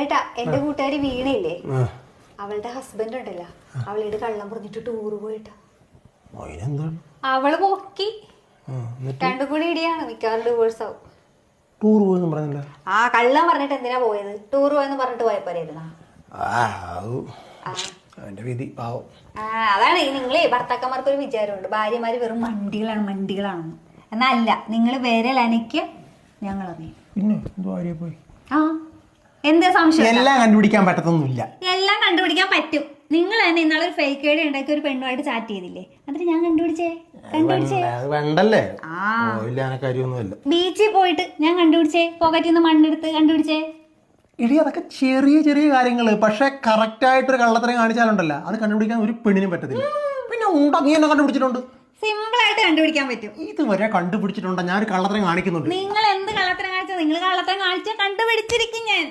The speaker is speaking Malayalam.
ഏട്ടാ എന്റെ കൂട്ടുകാരി വീണയില്ലേ, അവളുടെ ഹസ്ബൻഡ് ഉണ്ടല്ലോ, അവളോട് കള്ളം പറഞ്ഞിട്ട് ടൂറ് പോയിട്ടാ. അവള് പൊക്കി. രണ്ടും കൂടി ഇടിയാണ്, മിക്കവാറും ഡിവോഴ്സ് ആവും. ടൂർ പോയെന്ന് പറഞ്ഞില്ല. ആ കള്ളം പറഞ്ഞിട്ട് എന്തിനാ പോയത്? ടൂർ പോയെന്ന് പറഞ്ഞിട്ട് പോയപ്പോരായിരുന്നാ. അതാണ് നിങ്ങളെ ഭർത്താക്കന്മാർക്ക് ഒരു വിചാരമുണ്ട്, ഭാര്യമാര് വെറും മണ്ടികളാണെന്ന്. എന്നല്ല, നിങ്ങൾ വിരലനയ്ക്ക് ഞങ്ങളറിയും. പിന്നെ ഭാര്യ പോയി. ആ എന്താ സംശയം? എല്ലാം കണ്ടുപിടിക്കാൻ പറ്റത്തൊന്നുമില്ല. എല്ലാം കണ്ടുപിടിക്കാൻ പറ്റും. നിങ്ങൾ തന്നെ ഇന്നാളെ ഒരു ഫേക്ക് ഐഡി ഉണ്ടാക്കി ഒരു പെണ്ണുമായിട്ട് ചാറ്റ് ചെയ്തില്ലേ, എന്നിട്ട് ഞാൻ കണ്ടുപിടിച്ചേ. ബീച്ചിൽ പോയിട്ട് ഞാൻ കണ്ടുപിടിച്ചേ, പോക്കറ്റിൽ നിന്ന് മണ്ണെടുത്ത് കണ്ടുപിടിച്ചേ. ഇടി അതൊക്കെ ചെറിയ ചെറിയ കാര്യങ്ങള്, പക്ഷെ കറക്റ്റ് ആയിട്ടൊരു കള്ളത്തരം കാണിച്ചാലുണ്ടല്ലോ അത് കണ്ടുപിടിക്കാൻ ഒരു പെണ്ണിനും പറ്റത്തില്ല. പിന്നെ നീ എന്നെ കണ്ടുപിടിച്ചിട്ടുണ്ട്. സിമ്പിൾ ആയിട്ട് കണ്ടുപിടിക്കാൻ പറ്റും. ഇതുവരെ കണ്ടുപിടിച്ചിട്ടുണ്ടോ? ഞാൻ ഒരു കള്ളത്തരം കാണിക്കുന്നുണ്ട്. നിങ്ങൾ എന്ത് കള്ളത്തരം കാണിച്ചാൽ? നിങ്ങൾ കള്ളത്തരം കാണിച്ചാൽ കണ്ടുപിടിച്ചിരിക്കും ഞാൻ.